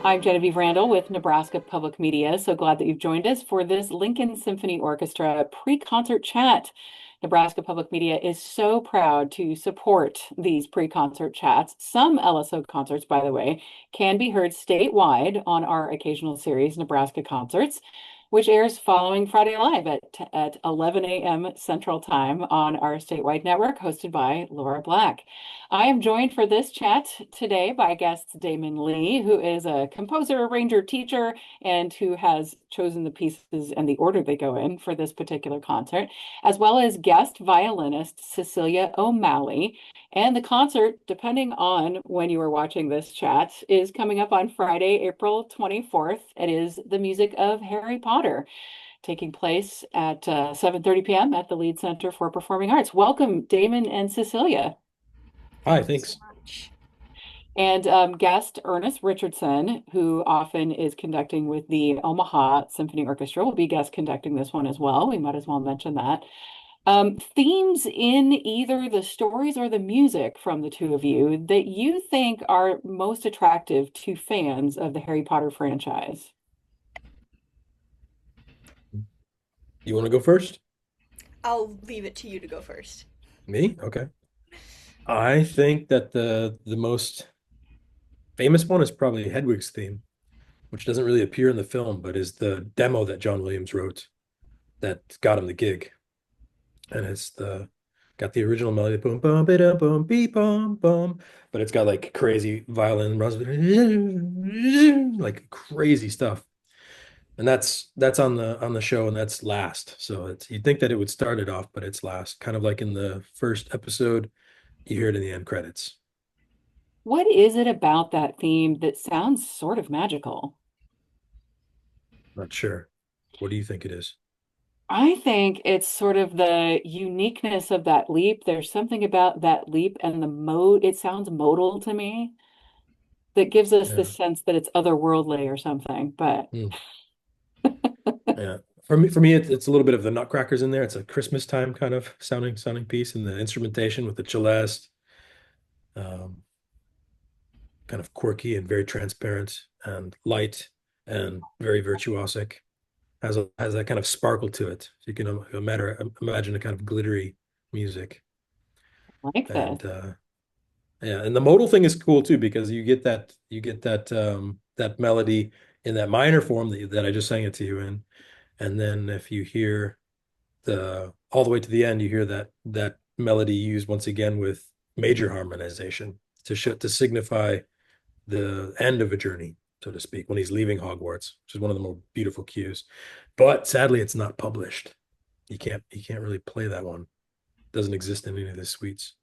I'm Genevieve Randall with Nebraska Public Media. So glad that you've joined us for this Lincoln Symphony Orchestra pre-concert chat. Nebraska Public Media is so proud to support these pre-concert chats. Some LSO concerts, by the way, can be heard statewide on our occasional series, Nebraska Concerts, which airs following Friday Live at 11 a.m. Central Time on our statewide network, hosted by Laura Black. I am joined for this chat today by guest Damon Lee, who is a composer, arranger, teacher, and who has chosen the pieces and the order they go in for this particular concert, as well as guest violinist Cecilia O'Malley. And the concert, depending on when you are watching this chat, is coming up on Friday, April 24th. It is the music of Harry Potter, taking place at 7:30 p.m. at the Leeds Center for Performing Arts. Welcome, Damon and Cecilia. Hi, Thank you so thanks. much. And guest Ernest Richardson, who often is conducting with the Omaha Symphony Orchestra, will be guest conducting this one as well. We might as well mention that. Themes in either the stories or the music from the two of you that you think are most attractive to fans of the Harry Potter franchise? You want to go first? I'll leave it to you to go first. Me? Okay. I think that the most famous one is probably Hedwig's theme, which doesn't really appear in the film, but is the demo that John Williams wrote that got him the gig. And it's the got the original melody, boom, boom, bida, boom, beep, boom, boom, but it's got like crazy violin, like crazy stuff. And that's on the show, and that's last. So it's you'd think that it would start it off, but it's last. Kind of like in the first episode, you hear it in the end credits. What is it about that theme that sounds sort of magical? Not sure. What do you think it is? I think it's sort of the uniqueness of that leap. There's something about that leap and the mode. It sounds modal to me that gives us Yeah. this sense that it's otherworldly or something. But Hmm. Yeah. For me, it's a little bit of the Nutcrackers in there. It's a Christmas time kind of sounding piece, and the instrumentation with the celeste, um, kind of quirky and very transparent and light and very virtuosic. Has that kind of sparkle to it. So you can imagine a kind of glittery music. I like this. And yeah, and the modal thing is cool too because you get that melody in that minor form that I just sang it to you in. And then if you hear the all the way to the end, you hear that melody used once again with major harmonization to signify the end of a journey, so to speak, when he's leaving Hogwarts, which is one of the more beautiful cues. But sadly, it's not published. You can't really play that one. It doesn't exist in any of the suites.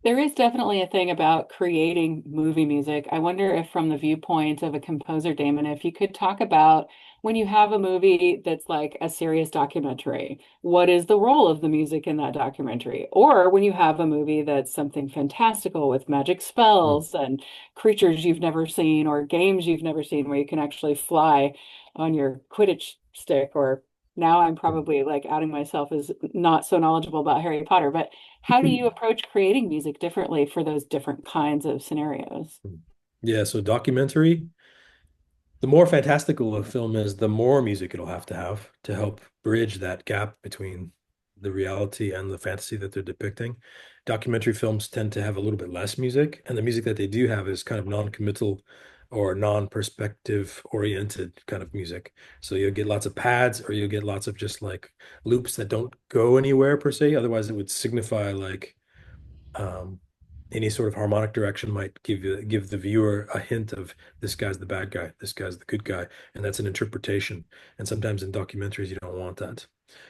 There is definitely a thing about creating movie music. I wonder if, from the viewpoint of a composer, Damon, if you could talk about when you have a movie that's like a serious documentary, what is the role of the music in that documentary? Or when you have a movie that's something fantastical with magic Mm. spells and creatures you've never seen or games you've never seen where you can actually fly on your Quidditch stick or now I'm probably like outing myself as not so knowledgeable about Harry Potter, but how do you approach creating music differently for those different kinds of scenarios? Yeah, so documentary, the more fantastical a film is, the more music it'll have to help bridge that gap between the reality and the fantasy that they're depicting. Documentary films tend to have a little bit less music, and the music that they do have is kind of non-committal or non-perspective oriented kind of music. So you'll get lots of pads or you'll get lots of just like loops that don't go anywhere per se. Otherwise, it would signify like um, any sort of harmonic direction might give the viewer a hint of this guy's the bad guy, this guy's the good guy, and that's an interpretation. And sometimes in documentaries, you don't want that.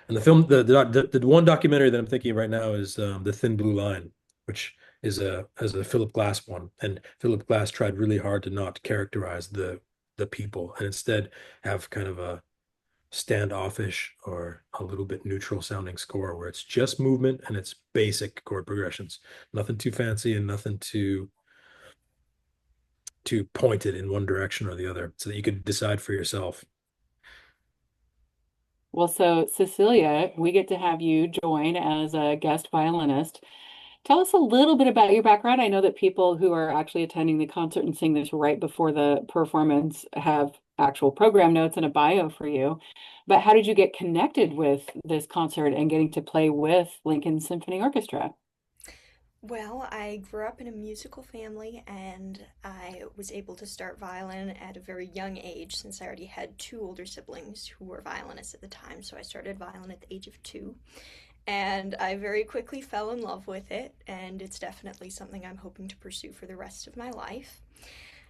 And the film, the one documentary that I'm thinking of right now is The Thin Blue Line, which is a Philip Glass one, and Philip Glass tried really hard to not characterize the people and instead have kind of a standoffish or a little bit neutral sounding score where it's just movement and it's basic chord progressions. Nothing too fancy and nothing too pointed in one direction or the other so that you could decide for yourself. Well, so Cecilia, we get to have you join as a guest violinist. Tell us a little bit about your background. I know that people who are actually attending the concert and seeing this right before the performance have actual program notes and a bio for you. But how did you get connected with this concert and getting to play with Lincoln Symphony Orchestra? Well, I grew up in a musical family and I was able to start violin at a very young age since I already had two older siblings who were violinists at the time. So I started violin at the age of 2 and I very quickly fell in love with it, and it's definitely something I'm hoping to pursue for the rest of my life.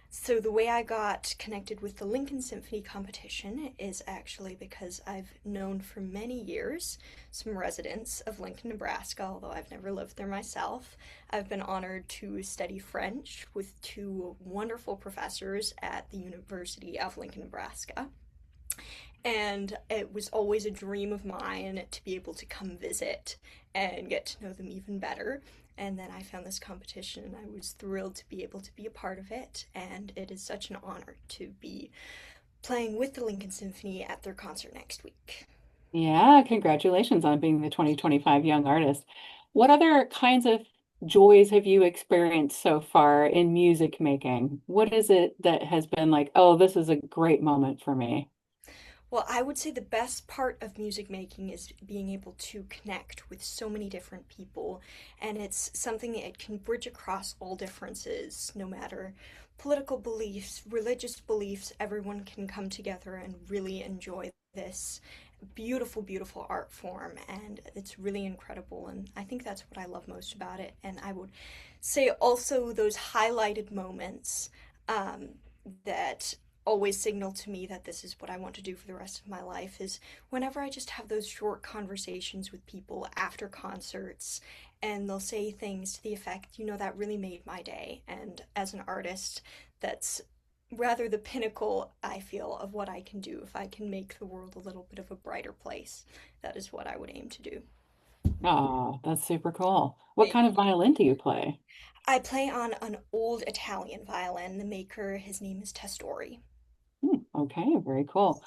So the way I got connected with the Lincoln Symphony competition is actually because I've known for many years some residents of Lincoln, Nebraska, although I've never lived there myself. I've been honored to study French with two wonderful professors at the University of Lincoln, Nebraska. And it was always a dream of mine to be able to come visit and get to know them even better. And then I found this competition and I was thrilled to be able to be a part of it. And it is such an honor to be playing with the Lincoln Symphony at their concert next week. Yeah, congratulations on being the 2025 Young Artist. What other kinds of joys have you experienced so far in music making? What is it that has been like, oh, this is a great moment for me? Well, I would say the best part of music making is being able to connect with so many different people, and it's something that it can bridge across all differences, no matter political beliefs, religious beliefs, everyone can come together and really enjoy this beautiful, beautiful art form, and it's really incredible, and I think that's what I love most about it. And I would say also those highlighted moments um, that always signal to me that this is what I want to do for the rest of my life is whenever I just have those short conversations with people after concerts and they'll say things to the effect, that really made my day. And as an artist, that's rather the pinnacle, I feel, of what I can do. If I can make the world a little bit of a brighter place, that is what I would aim to do. Oh, that's super cool. What Thank kind of you. violin do you play? I play on an old Italian violin. The maker, his name is Testori. Okay, very cool.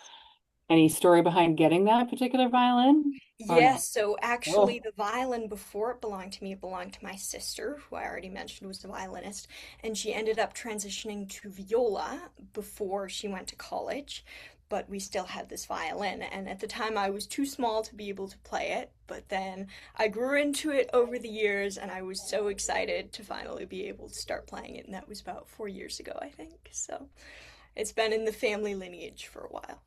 Any story behind getting that particular violin? Or no? Yes, so actually, Oh, the violin before it belonged to me, it belonged to my sister, who I already mentioned was a violinist, and she ended up transitioning to viola before she went to college. But we still had this violin, and at the time I was too small to be able to play it. But then I grew into it over the years, and I was so excited to finally be able to start playing it, and that was about 4 years ago, I think. So it's been in the family lineage for a while.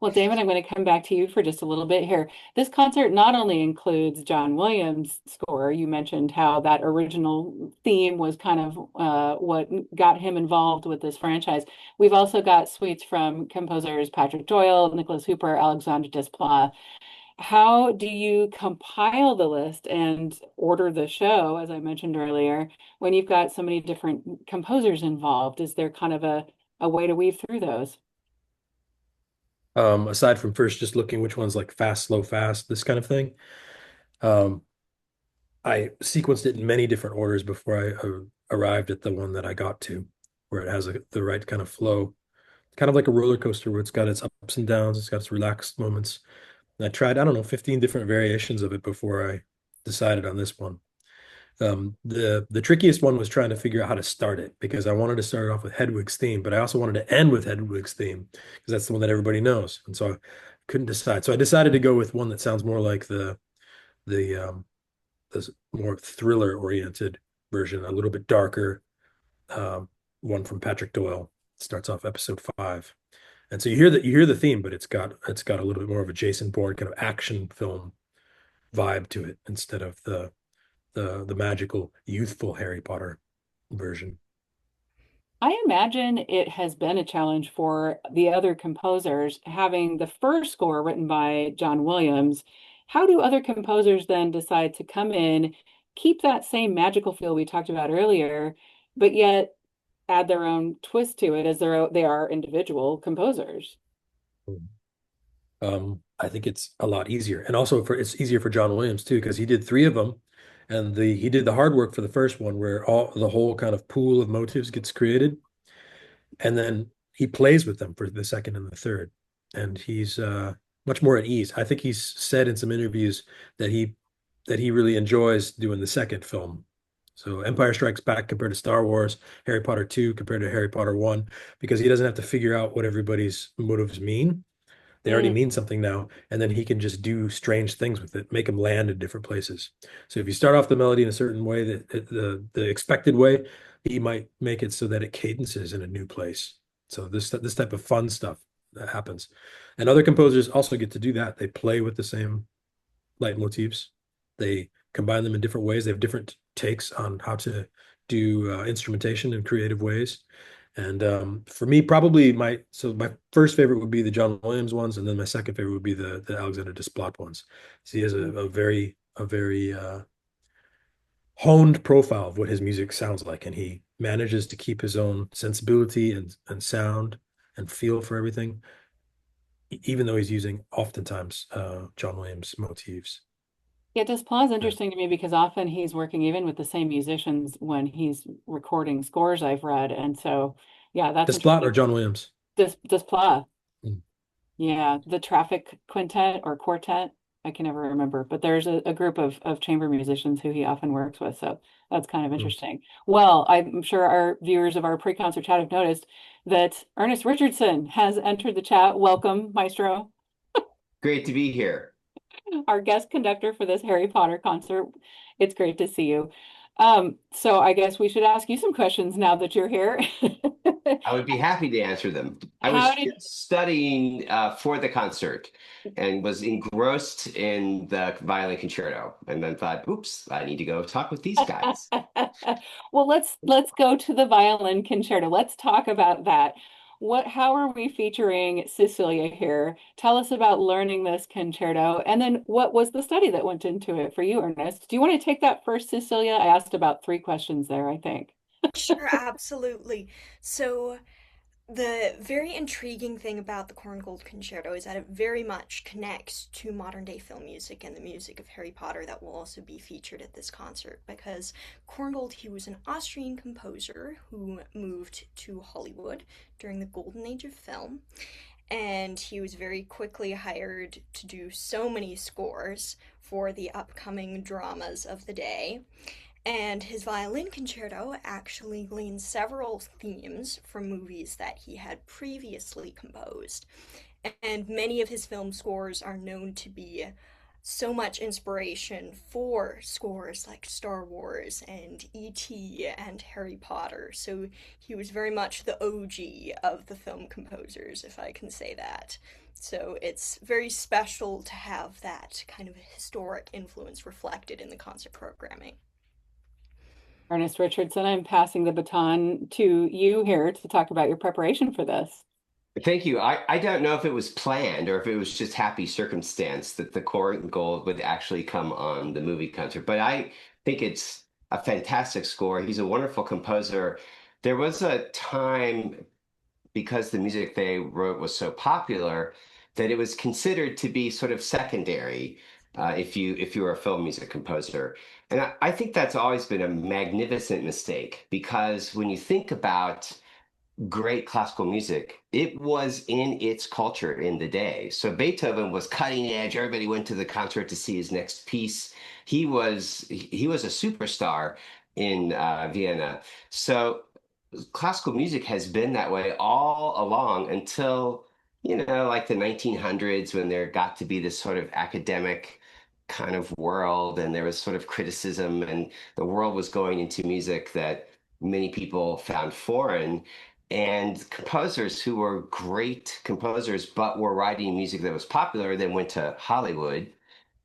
well, David, I'm going to come back to you for just a little bit here. This concert not only includes John Williams' score, you mentioned how that original theme was kind of what got him involved with this franchise. We've also got suites from composers Patrick Doyle, Nicholas Hooper, Alexandre Desplat. How do you compile the list and order the show, as I mentioned earlier, when you've got so many different composers involved? Is there kind of a way to weave through those? Aside from first just looking which one's like fast, slow, fast, this kind of thing. Um, I sequenced it in many different orders before I arrived at the one that I got to, where it has the right kind of flow, kind of like a roller coaster where it's got its ups and downs, it's got its relaxed moments. And I tried, I don't know, 15 different variations of it before I decided on this one. The trickiest one was trying to figure out how to start it because I wanted to start it off with Hedwig's theme, but I also wanted to end with Hedwig's theme because that's the one that everybody knows. And so I couldn't decide. So I decided to go with one that sounds more like the this more thriller oriented version, a little bit darker. Um, one from Patrick Doyle starts off episode 5. And so you hear the theme, but it's got a little bit more of a Jason Bourne kind of action film vibe to it instead of the magical youthful Harry Potter version. I imagine it has been a challenge for the other composers having the first score written by John Williams. How do other composers then decide to come in, keep that same magical feel we talked about earlier, but yet add their own twist to it as they are individual composers? I think it's a lot easier, and also for it's easier for John Williams too because he did 3 of them, and the he did the hard work for the first one where all the whole kind of pool of motives gets created, and then he plays with them for the second and the third, and he's much more at ease. I think he's said in some interviews that he that he really enjoys doing the second film. So Empire Strikes Back compared to Star Wars, Harry Potter 2 compared to Harry Potter 1, because he doesn't have to figure out what everybody's motives mean. They already Mm. mean something now, and then he can just do strange things with it, make them land in different places. So if you start off the melody in a certain way, the expected way, he might make it so that it cadences in a new place. So this type of fun stuff that happens. And other composers also get to do that. They play with the same leitmotifs. They combine them in different ways. They have different takes on how to do instrumentation in creative ways. And for me, probably my first favorite would be the John Williams ones, and then my second favorite would be the Alexander Desplat ones. So he has a very honed profile of what his music sounds like, and he manages to keep his own sensibility and sound and feel for everything, even though he's using oftentimes John Williams motifs. Yeah, Desplat is Yeah. interesting to me because often he's working even with the same musicians when he's recording scores I've read. And so, yeah, that's Desplat or interesting. John Williams? Desplat. Mm. Yeah, the Traffic Quintet or Quartet. I can never remember, but there's a group of chamber musicians who he often works with. So that's kind of Mm. interesting. Well, I'm sure our viewers of our pre-concert chat have noticed that Ernest Richardson has entered the chat. Welcome, Maestro, Great to be here. our guest conductor for this Harry Potter concert. It's great to see you. So I guess we should ask you some questions now that you're here. I would be happy to answer them. I How was did studying for the concert and was engrossed in the violin concerto, and then thought, "Oops, I need to go talk with these guys." Well, let's go to the violin concerto. Let's talk about that. How are we featuring Cecilia here? Tell us about learning this concerto, and then what was the study that went into it for you, Ernest? Do you want to take that first, Cecilia? I asked about three questions there, I think. Sure, absolutely. So, the very intriguing thing about the Korngold Concerto is that it very much connects to modern day film music and the music of Harry Potter that will also be featured at this concert because Korngold, he was an Austrian composer who moved to Hollywood during the golden age of film, and he was very quickly hired to do so many scores for the upcoming dramas of the day. And his violin concerto actually gleans several themes from movies that he had previously composed. And many of his film scores are known to be so much inspiration for scores like Star Wars and E.T. and Harry Potter. So he was very much the OG of the film composers, if I can say that. So it's very special to have that kind of historic influence reflected in the concert programming. Ernest Richardson, I'm passing the baton to you here to talk about your preparation for this. Thank you. I don't know if it was planned or if it was just happy circumstance that the Court Gold would actually come on the movie concert, but I think it's a fantastic score. He's a wonderful composer. There was a time because the music they wrote was so popular that it was considered to be sort of secondary if you were a film music composer. And I think that's always been a magnificent mistake because when you think about great classical music, it was in its culture in the day. So Beethoven was cutting edge. Everybody went to the concert to see his next piece. He was a superstar in Vienna. So classical music has been that way all along until, like the 1900s when there got to be this sort of academic kind of world and there was sort of criticism and the world was going into music that many people found foreign. And composers who were great composers but were writing music that was popular then went to Hollywood.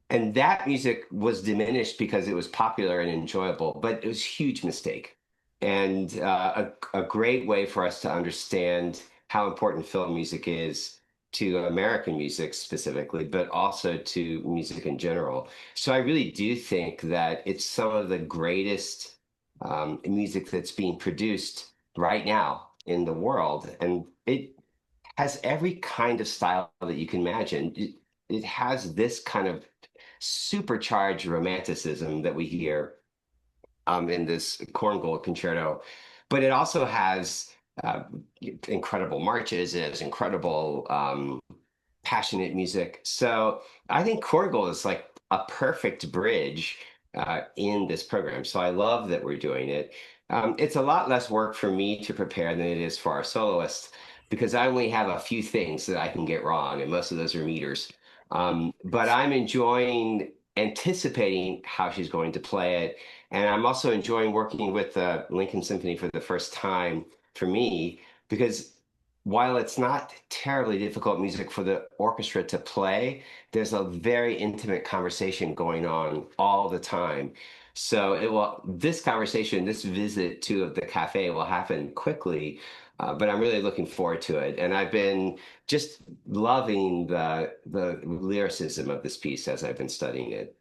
And that music was diminished because it was popular and enjoyable, but it was a huge mistake. And a great way for us to understand how important film music is to American music specifically, but also to music in general. So I really do think that it's some of the greatest music that's being produced right now in the world. And it has every kind of style that you can imagine. It has this kind of supercharged romanticism that we hear in this Korngold concerto, but it also has uh, incredible marches. It has incredible passionate music. So I think Korngold is like a perfect bridge in this program. So I love that we're doing it. It's a lot less work for me to prepare than it is for our soloists because I only have a few things that I can get wrong, and most of those are meters. But I'm enjoying anticipating how she's going to play it. And I'm also enjoying working with the Lincoln Symphony for the first time for me, because while it's not terribly difficult music for the orchestra to play, there's a very intimate conversation going on all the time. So this conversation, this visit to the cafe will happen quickly, but I'm really looking forward to it. And I've been just loving the lyricism of this piece as I've been studying it.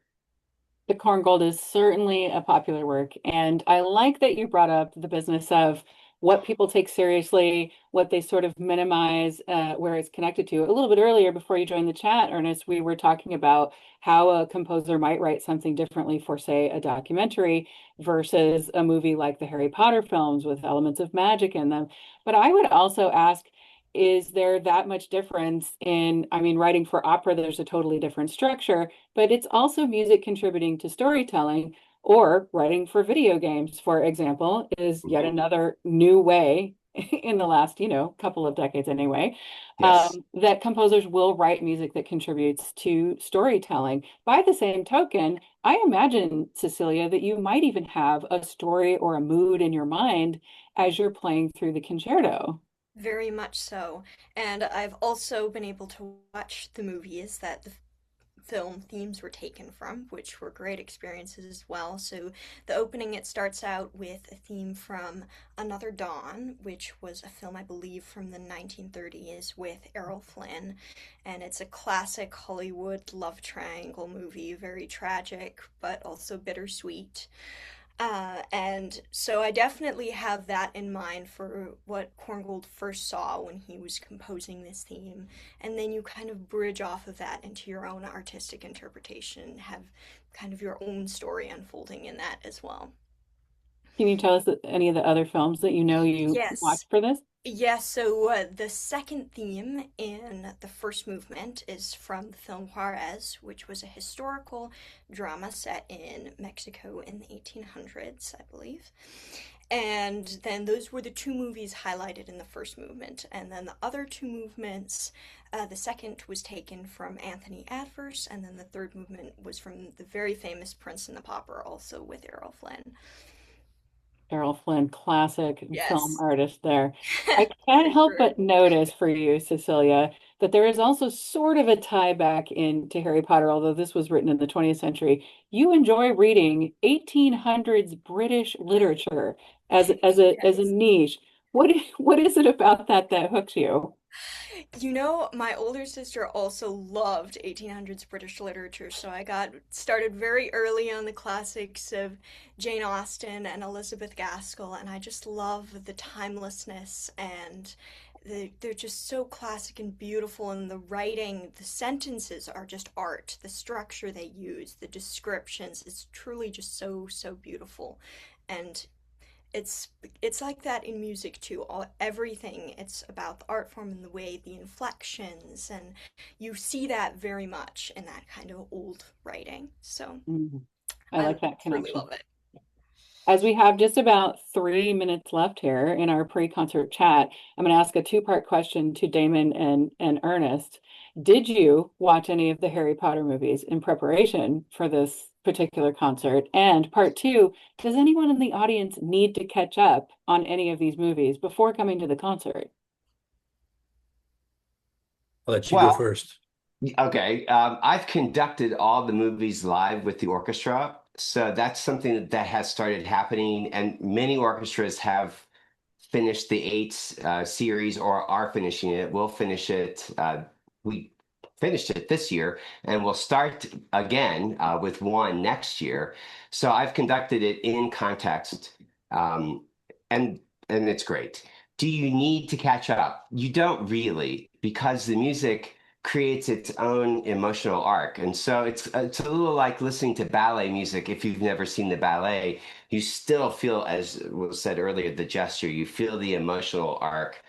The Korngold is certainly a popular work, and I like that you brought up the business of what people take seriously, what they sort of minimize, where it's connected to. A little bit earlier, before you joined the chat, Ernest, we were talking about how a composer might write something differently for, say, a documentary versus a movie like the Harry Potter films with elements of magic in them. But I would also ask, is there that much difference in, I mean, writing for opera, there's a totally different structure, but it's also music contributing to storytelling, or writing for video games, for example, is yet Mhm. another new way in the last, couple of decades anyway, Yes. that composers will write music that contributes to storytelling. By the same token, I imagine, Cecilia, that you might even have a story or a mood in your mind as you're playing through the concerto. Very much so. And I've also been able to watch the movies that the film themes were taken from, which were great experiences as well. So the opening, it starts out with a theme from Another Dawn, which was a film I believe from the 1930s with Errol Flynn, and it's a classic Hollywood love triangle movie, very tragic but also bittersweet. And so I definitely have that in mind for what Korngold first saw when he was composing this theme. And then you kind of bridge off of that into your own artistic interpretation, have kind of your own story unfolding in that as well. Can you tell us any of the other films that you know you Yes. watched for this? Yes, so the second theme in the first movement is from the film Juarez, which was a historical drama set in Mexico in the 1800s, I believe. And then those were the two movies highlighted in the first movement. And then the other two movements, the second was taken from Anthony Adverse, and then the third movement was from the very famous Prince and the Pauper, also with Errol Flynn. Errol Flynn, classic film Yes. artist there. I can't Very help true. but notice for you, Cecilia, that there is also sort of a tie back into Harry Potter, although this was written in the 20th century. You enjoy reading 1800s British literature as a Yes. niche. What is it about that that hooks you? You know, my older sister also loved 1800s British literature, so I got started very early on the classics of Jane Austen and Elizabeth Gaskell, and I just love the timelessness, and they're just so classic and beautiful, and the writing, the sentences are just art. The structure they use, the descriptions, it's truly just so, so beautiful. And it's it's like that in music too. Everything, it's about the art form and the way the inflections, and you see that very much in that kind of old writing. So Mm, I I like that truly connection. love it. As we have just about 3 minutes left here in our pre-concert chat, I'm going to ask a two-part question to Damon and Ernest. Did you watch any of the Harry Potter movies in preparation for this particular concert? And part two, does anyone in the audience need to catch up on any of these movies before coming to the concert? I'll let you go Well, first. okay. I've conducted all the movies live with the orchestra, so that's something that has started happening, and many orchestras have finished the eight series or are finishing it. We'll finish it. We finished it this year, and we'll start again with one next year. So I've conducted it in context, um, and it's great. Do you need to catch up? You don't really, because the music creates its own emotional arc. And so it's a little like listening to ballet music. If you've never seen the ballet, you still feel, as was said earlier, the gesture, you feel the emotional arc.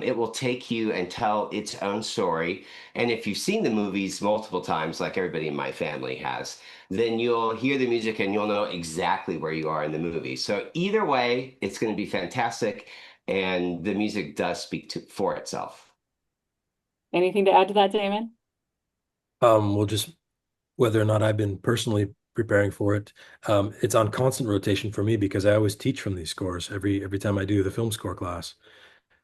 It will take you and tell its own story. And if you've seen the movies multiple times, like everybody in my family has, then you'll hear the music and you'll know exactly where you are in the movie. So either way, it's going to be fantastic. And the music does speak for itself. Anything to add to that, Damon? Well, just whether or not I've been personally preparing for it, it's on constant rotation for me because I always teach from these scores every time I do the film score class.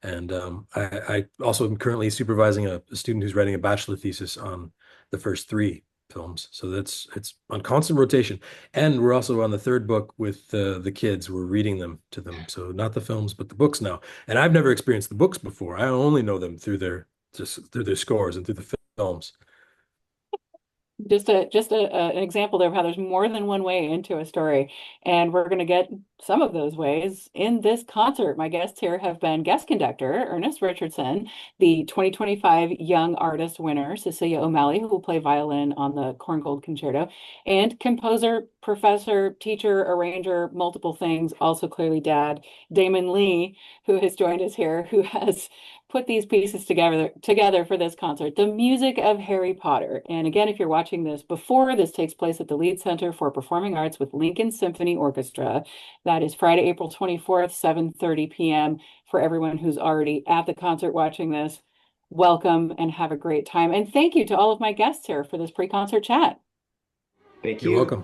And I also am currently supervising a student who's writing a bachelor thesis on the first three films. So it's on constant rotation. And we're also on the third book with the kids. We're reading them to them. So not the films, but the books now. And I've never experienced the books before. I only know them through their scores and through the films. An example there of how there's more than one way into a story, and we're going to get some of those ways in this concert. My guests here have been guest conductor Ernest Richardson, the 2025 Young Artist winner Cecilia O'Malley, who will play violin on the Korngold Concerto, and composer, professor, teacher, arranger, multiple things, also clearly dad, Damon Lee, who has joined us here, who has put these pieces together for this concert, the music of Harry Potter. And again, if you're watching this before, this takes place at the Leeds Center for Performing Arts with Lincoln Symphony Orchestra. That is Friday, April 24th, 7:30 p.m. For everyone who's already at the concert watching this, welcome and have a great time. And thank you to all of my guests here for this pre-concert chat. Thank You're you. welcome.